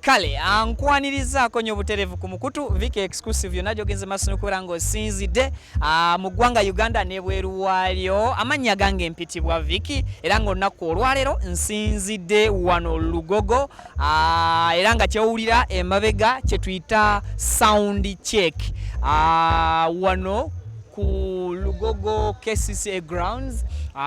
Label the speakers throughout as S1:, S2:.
S1: Kale ankwanirizaako nnyo butereevu ku mukutu Viki exclusive yonna gyogenze maaso n'okubeera ng'osinzidde mu ggwanga Uganda n'ebweru waalyo. Amannya gange mpitibwa Viki era ng'olunaku olwaleero nsinzidde wano Lugogo era nga kyewulira emabega kye tuyita sound check wano ku Lugogo KCCA grounds.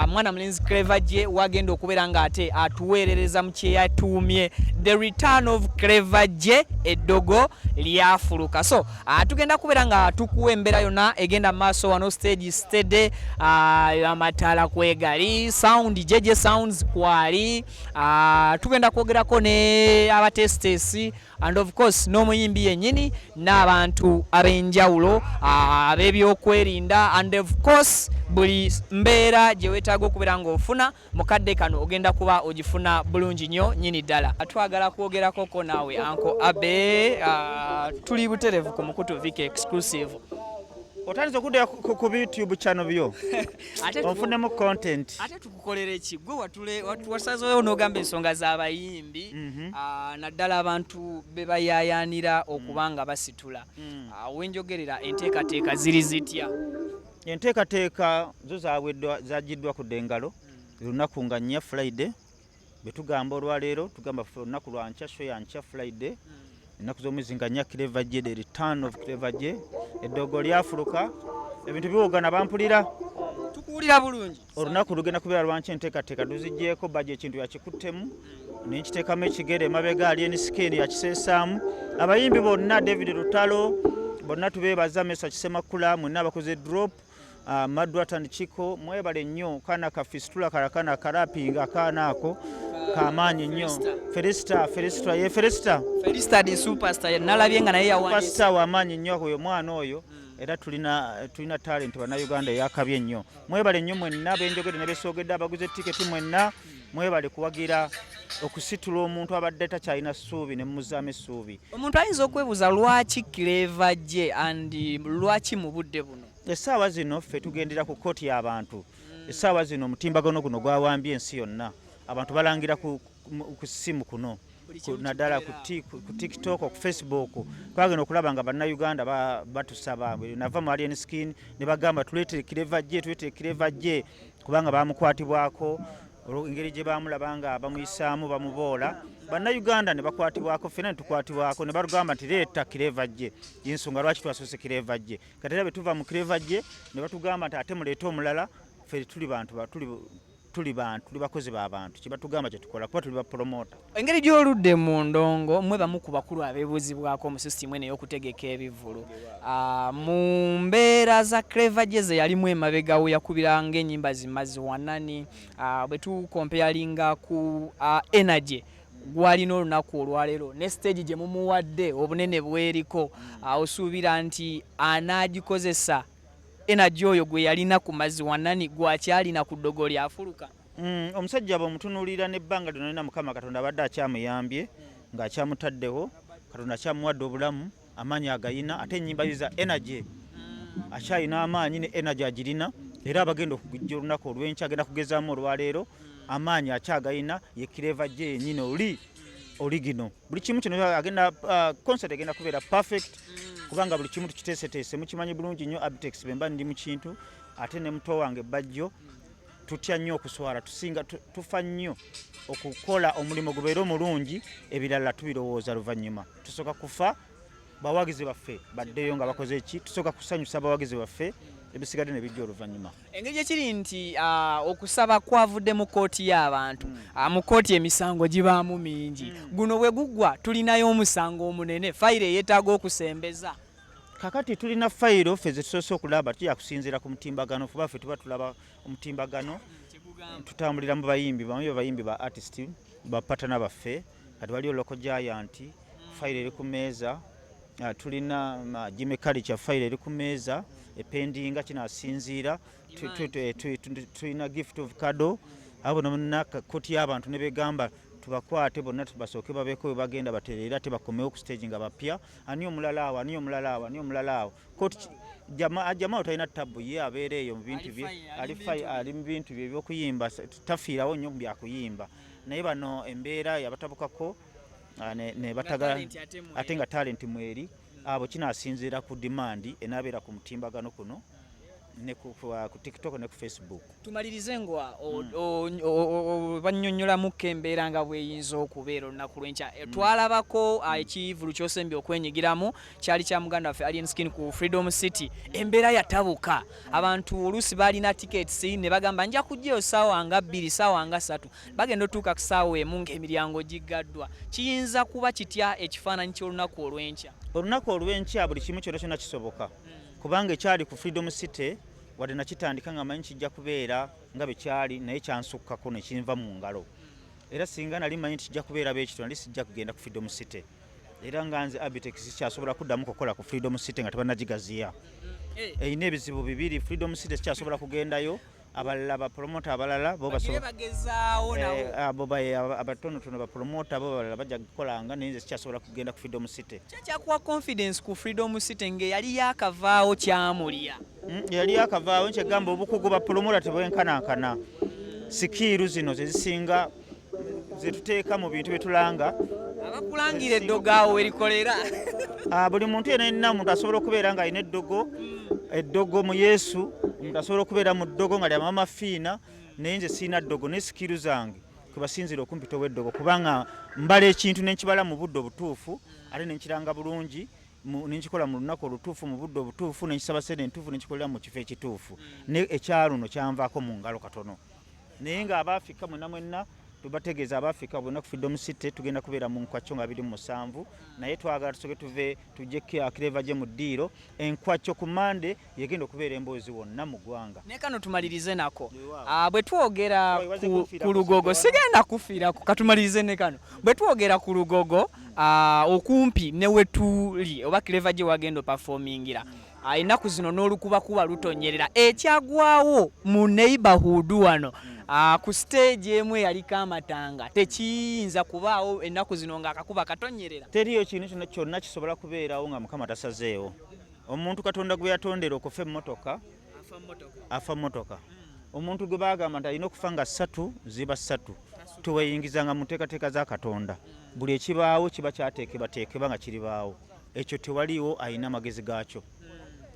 S1: Mwana mulenzi Clever J wagenda okubeera nga ate atuweerereza mu kye yatuumye the return of Clever J eddogo lyafuluka. So tugenda kubeera nga tukuwa embeera yonna egenda maaso wano stage steady, amataala kwegali, sound jeje sounds kwali, tugenda kwogerako ne abatestesi and of course n'omuyimbi yennyini n'abantu ab'enjawulo ab'ebyokwerinda and of course buli mbeera gye weetaaga okubeera ng'ofuna mu kadde kano ogenda kuba ogifuna bulungi nnyo nnyini ddala. Twagala kwogerakoko naawe Uncle Abe, tuli butereevu ku mukutu Viki exclusive.
S2: Otandise okudda ku YouTube channel byo ofunemu content.
S1: Ate tukukolera ki gwe wasazeewo n'ogamba ensonga z'abayimbi naddala abantu be bayaayaanira okuba nga basitula. Wenjogerera enteekateeka ziri zitya?
S2: Enteekateeka zo zaagiddwa ku ddengalo lunaku nga nnya Friday betugamba olwaleero tugamba olunaku lwa nkya show ya nkya Friday ennaku z'omwezi nga nnya Clever J, the return of Clever J eddogo lyafuluka ebintu biwogana bampulira
S1: tukuwulira bulungi.
S2: Olunaku lugenda kubeera lwanki enteekateeka tuziggyeko bajja ekintu yakikuttemu nekiteekamu ekigere emabega alien skin yakiseesaamu abayimbi bonna David Lutalo bonna tubeebaza Mesa Kisemakula mwenna abakoze drop Madwat and Chico mwebale nnyo kana ka fistula karakana karapinga kana ako kamaanyi nnyo Felista
S1: the superstar nalabye nga naye yawanise
S2: superstar wamaanyi nnyo oyo mwana oyo era tulina talent bana Uganda yakabye nnyo mwebale nnyo mwenna benjogede ne besoogedde abaguze tiketi mwenna mwebale kuwagira okusitula omuntu abadde takyalina ssuubi ne muzaamu essuubi.
S1: Omuntu ayinza okwebuuza lwaki Clever J and lwaki mu budde buno?
S2: Essaawa zino ffe tugendera ku kkooti y'abantu. Essaawa zino omutimbagano guno gwawambye ensi yonna. Abantu balangira ku ssimu kuno naddala ku TikTok, ku Facebook. Twagenda okulaba nga bannayuganda batusaba nava mu alien skin ne bagamba tuleetere Clever J kubanga bamukwatibwako engeri gye bamulaba nga bamuyisaamu bamuboola. Bannayuganda ne bakwatibwako ffena ne tukwatibwako ne bagamba nti leeta Clever J y'ensonga lwaki twasoose Clever J. Kati era bwe tuva mu Clever J ne batugamba nti ate muleete omulala ffe tuli bakozi b'abantu kye batugamba kye tukola kuba tuli bapromota.
S1: Engeri gy'oludde mu ndongo mwe bamu ku bakulu abeebuuzibwako mu sisitimu eno ey'okutegeka ebivvulu mu mbeera za Clever J ze yalimu emabega we yakubiranga ennyimba zimazi wanani bwe tukompeyalinga ku energy gwalina olunaku olwaleero ne stage gye mumuwadde obunene bweriko osuubira nti anaagikozesa energy oyo gwe yalina ku mazzi wanani gwakyalina ku ddogo lyafuluka.
S2: Omusajja bw'omutunuulira n'ebbanga lyonna Mukama Katonda abadde akyamuyambye ng'akyamutaddewo Katonda akyamuwadde obulamu amaanyi agayina ate ennyimba za energy akyalina amaanyi ne energy agirina era abagenda okugijja olunaku olw'enkya agenda kugezaamu olwaleero amaanyi akyagayina ye Clever J yennyini oligino buli kimu kino agenda concert egenda kubeera perfect kubanga buli kimu tukiteeseteese mukimanyi bulungi nnyo Abtex bemba ndi mu kintu ate ne muto wange bajjo tutya nnyo okuswala tufa nnyo okukola omulimu gubeera omulungi ebirala tubirowooza luvannyuma tusooka kufa bawagizi baffe baddeyo nga bakoze eki tusooka kusanyusa bawagizi baffe ebisigadde ne bijja oluvannyuma.
S1: Engeri gyekiri nti okusaba kwavudde mu kkooti y'abantu mu kkooti emisango gibaamu mingi guno bwe guggwa tulinayo omusango omunene fayiro eyeetaaga okusembeza.
S2: Kakati tulina fayiro ffe ze tusoose okulaba tujja kusinziira ku mutimbagano kuba ffe tuba tulaba omutimbagano tutambulira mu bayimbi ba artist bapatana baffe kati waliyo local giant fayiro eri ku meeza tulina Jimmy Culture fayiro eri ku meeza ependinga kinasinziira tulina gift of kado abo nonna kkooti y'abantu ne begamba tubakwate bonna tubasooke babeeko we bagenda batereera tebakomewo ku stage nga bapya ani omulala awo kkooti jamaa talina tabu ye abeera eyo mu bintu bye ali mu bintu bye ebyokuyimba tafiirawo nnyo mu byakuyimba naye bano embeera yabatabukako ne bataga ate nga talent mweri abo kinasinzira ku demand enabeera ku mutimbagano kuno ne ku TikTok ne ku Facebook.
S1: Tumalirize ngwa banyonyola mukembeera nga bweyinza okubeera olunaku lw'enkya. Twalabako ekivulu kyosembye okwenyigiramu kyali kya muganda waffe Alien Skin ku Freedom City. Embeera yatabuka, abantu oluusi balina tickets ne bagamba nja kujjayo ssaawa nga 2 ssaawa nga 3 bagenda otuuka ku ssaawa emu ng'emiryango giggaddwa. Kiyinza kuba kitya ekifaananyi ky'olunaku olw'enkya?
S2: Olunaku olw'enkya buli kimu kyonna kyonna kisoboka kubanga ekyali ku Freedom City wadde nakitandika nga manyi kijja kubeera nga bwe kyali naye kyansukkako ne kinva mu ngalo. Era singa nali manyi kijja kubeera bwekityo nali sijja kugenda ku Freedom City. Era nga nze Abtex kyasobola kuddamu kukola ku Freedom City nga tebannagigaziya. Eyina ebizibu bibiri. Freedom City kyasobola kugendayo abalala bapromota abalala bo
S1: bagezaawo nabo
S2: abatonotono bapromota bo balala bajja kukolanga naye kyasobola kugenda ku Freedom City.
S1: Kyakuwa confidence ku Freedom City nge yali yakavaawo kyamulya.
S2: Yali yakavaawo nkyegamba obukugu bapromota tebwenkanankana. Sikiiru zino zezisinga zetuteeka mu bintu byetulanga
S1: abakulangira eddogaawo erikolera.
S2: Buli muntu yenna omuntu asobola okubeera nga alina eddogo mu Yesu, omuntu asobola okubeera mu ddogo nga lyama mafiina naye nze siina ddogo ne sikiru zange kwebasinzira okumpita ow'eddogo kubanga mbala ekintu nenkibala mu budde obutuufu ate nenkiranga bulungi nenkikola mu lunaku olutuufu mu budde obutuufu nenkisaba sente entuufu nenkikolera mu kifo ekituufu ne ekyaluno kyanvaako mu ngalo katono. Naye nga Abafrika mwenna tubategeeza Abafrika bonna ku Freedom City tugenda kubeera mu nkwacyo nga 27 naye twagala tusoke tuve tujje Clever gye mu ddiiro enkwacyo ku Mande yegenda okubeera emboozi wonna mu ggwanga.
S1: Ne kano tumalirize nako bwe twogera ku Lugogo sigenda kufiira katumalirize ne kano bwe twogera ku Lugogo okumpi ne wetuli oba Clever gye wagenda performingira ennaku zino n'olukubakuba lutonyerera ekyagwawo mu neighborhood wano ku stage emu yaliko amatanga tekiyinza kubaawo ennaku zino ng'akakuba katonyerera.
S2: Teriyo kintu kyonna kisobola kubeerawo nga Mukama tasazeewo. Omuntu Katonda gwe yatondera okufa emmotoka afa mmotoka. Omuntu gwe baagamba nti alina okufa nga 3 ziba 3 teweyingizanga mu nteekateeka za Katonda. Buli ekibaawo kiba kyateekebwa nga kiribaawo. Ekyo tewaliwo alina amagezi gaakyo.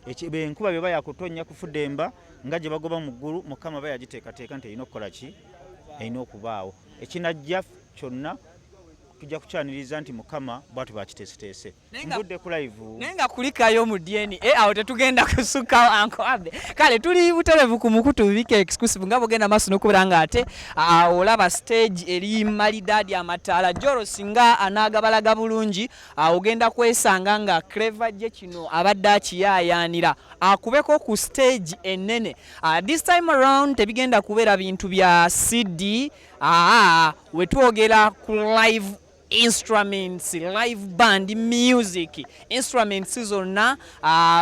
S2: Enkuba bye bayakutonya kufudde emba nga gye bagoba mu ggulu Mukama bayagiteekateeka nti erina okukola ki? Erina okubaawo. Ekinajja kyonna tujja kukyaniriza nti Mukama bwatu bakiteeseteese. Mbudde ku live.
S1: Naye nga kulikayo mu DNA awo tetugenda kusukkawo Uncle Abe. Kale tuli buterevu ku mukutu Vike exclusive nga bugenda maaso n'okubeera nga ate olaba stage eri malidaadi amataala Joro singa anaagabalaga bulungi ogenda kwesanga nga Clever gye kino abadde akiyaayaanira akubeko ku stage ennene. This time around tebigenda kubeera bintu bya CD wetwogera ku live instruments, live band music instruments zonna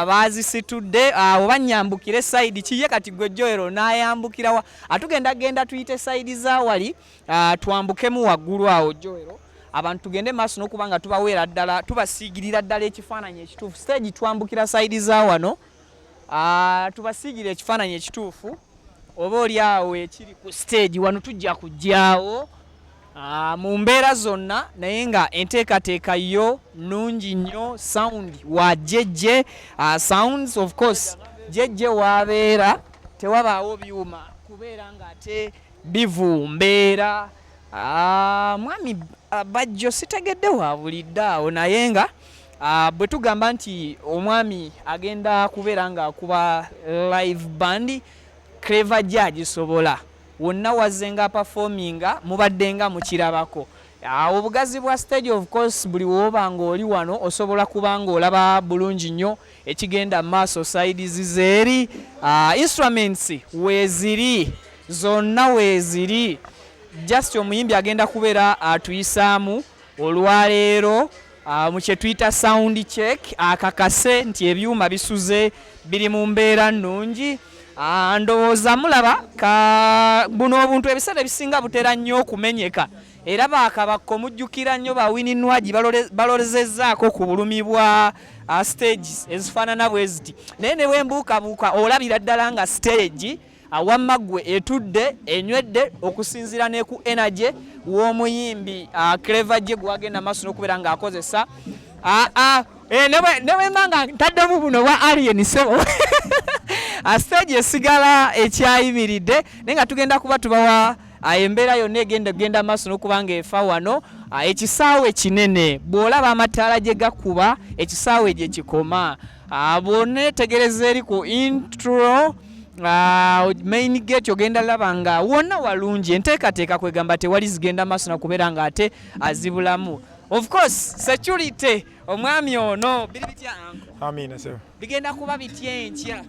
S1: bazisitudde obanyambukire side kiye kati gojjoero nayambukirawa atugenda tuyite side za wali twambukemu waggulu awo Joero abantu tugende maaso n'okubanga tubaweera ddala tubasiigirira ddala ekifaananyi ekituufu stage twambukira side za wano tubasiigirira ekifaananyi ekituufu oba oli awo ekiri ku stage wano tujja kujjaawo mu mbeera zonna naye nga enteekateeka yo nnungi nnyo sound wa jjejje sounds of course jjejje waabeera tewabaawo byuma kubeera nga ate bivumbeera mwami bajjo sitegedde waabulidde awo naye nga bwe tugamba nti omwami agenda kubeera nga akuba live band Clever gye agisobola wonna wazzenga performinga mubadde nga mukirabako obugazi bwa stage of course buli woba nga oli wano osobola kuba nga olaba bulungi nnyo ekigenda maaso sides zeeri instruments weeziri zonna weeziri just omuyimbi agenda kubeera atuyisaamu olwaleero mu kye tuyita sound check akakase nti ebyuma bisuze biri mu mbeera nnungi ndowooza mulaba buno obuntu ebiseera ebisinga butera nnyo okumenyeka era baakabakko mujjukira nnyo bawininwagi balolezezzaako ku bulumi bwa stage ezifaanana bwe ziti naye ne bwembuukabuuka olabira ddala nga stage awamaggwe etudde enywedde okusinziira ne ku energy w'omuyimbi Clever gye gwagenda maaso n'okubeera ng'akozesa ne bwemanga ntaddemu buno bwa alien sebo stage esigala ekyayimiridde naye nga tugenda kuba tubawa embeera yonna egenda maaso n'okuba ng'efa wano ekisaawe kinene bw'olaba amataala gye gakuba ekisaawe gye kikoma bw'oneetegereza eri ku intro main gate ogenda laba nga wonna walungi enteekateeka kwegamba tewali zigenda maaso nakubeera nga ate azibulamu. Of course security omwami ono biri bitya anko?
S3: Amina sir.
S1: Bigenda kuba bitya enkya?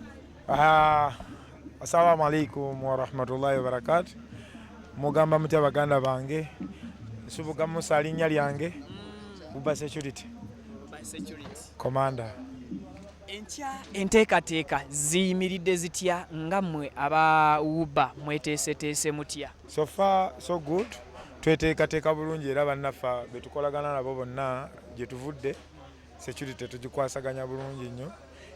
S3: Assalamu alaikum wa rahmatullahi wa barakatuh. Mugamba mutya baganda bange nsubuga musa linnya lyange Uba security commander.
S1: Enkya enteekateeka ziyimiridde zitya nga mmwe aba Uba mweteeseteese mutya?
S3: So far so good. Tweteekateeka bulungi era bannaffe betukolagana nabo bonna gye tuvudde security tugikwasaganya bulungi nnyo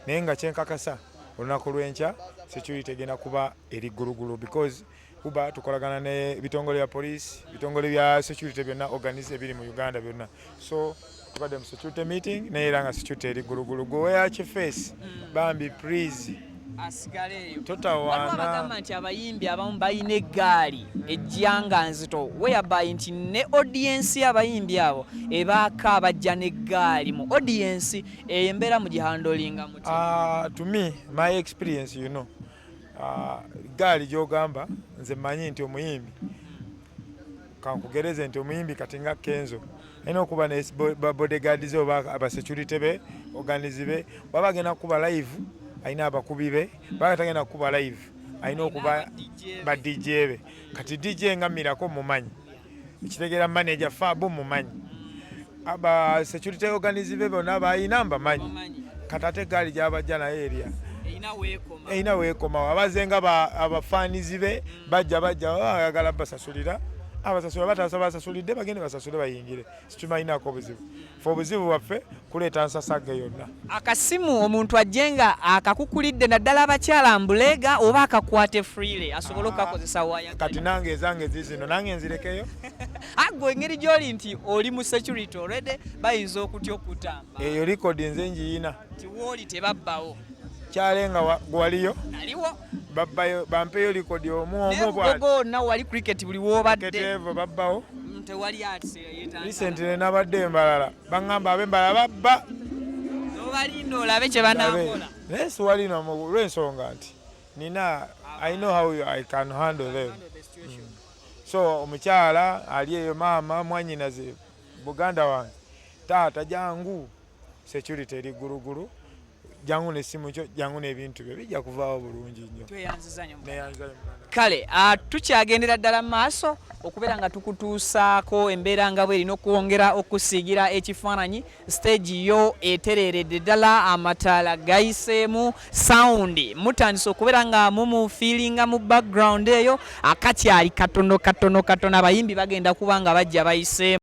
S3: naye nga kyenkakasa olunaku lw'enkya security egenda kuba eri ggulugulu because Uba tukolagana ne bitongole bya police bitongole bya security byonna organize ebiri mu Uganda byonna so tubadde mu security meeting naye era nga security eri ggulugulu gwe face bambi please
S1: asigaleyo
S3: totawaana
S1: bagamba nti abayimbi abamu balina eggaali ejjanga nzito whereby nti ne audience y'abayimbi abo ebaaka abajja n'eggaali mu audience embeera mu gihandolinga muti
S3: to me my experience you know gaali gy'ogamba nze mmanyi nti omuyimbi kankugereze nti omuyimbi kati nga Kenzo alina okuba ne bodyguards oba abasecurity be organize be baba bagenda kuba live alina abakubi be baba tagenda kuba live alina okuba ba DJ be kati DJ ngamirako mumanyi ekitegeera manager Fabu mumanyi aba security organize be bonna balina mbamanyi kati ate gaali gy'abajja naye area eina weekoma abazenga abafanizi be bajja ayagala basasulira abasasula batasabasasulidde bagende basasule bayingire situmayinako obuzibu fe obuzibu bwaffe kuleeta nsasage yonna.
S1: Akasimu omuntu ajjenga akakukulidde naddala abakyala mbuleega oba akakwate freely asobole okukakozesa waya
S3: kati nange ezange zizino nange nzirekeyo
S1: gwe engeri gy'oli nti oli mu security already bayinza okutya okutamba
S3: eyo likodi nze njiyina
S1: ti wooli tebabbawo
S3: kyalenga gwaliyo
S1: naliwo
S3: babbayo bampeyo likodi omu
S1: bwonna wali cricket buli woobadde
S3: ketevo babbawo
S1: tewali
S3: recently nabadde embalala baŋŋamba ab'embala babba
S1: nobalinda olabe kye banaakola
S3: naye siwalina lw'ensonga nti nina I know how I can handle them so omukyala ali eyo maama mwanyinaze Buganda wange taata jangu security eri gulugulu jangu n'essimu kyo jangu n'ebintu byo bijja kuvaawo bulungi nnyo. Kale
S1: tukyagendera ddala mu maaso okubeera nga tukutuusaako embeera nga bw'erina okwongera okusiigira ekifaananyi stage yo etereeredde ddala amataala gayiseemu sound mutandise okubeera nga mumufiiringa mu background eyo akakyali katono abayimbi bagenda kuba nga bajja bayiseemu.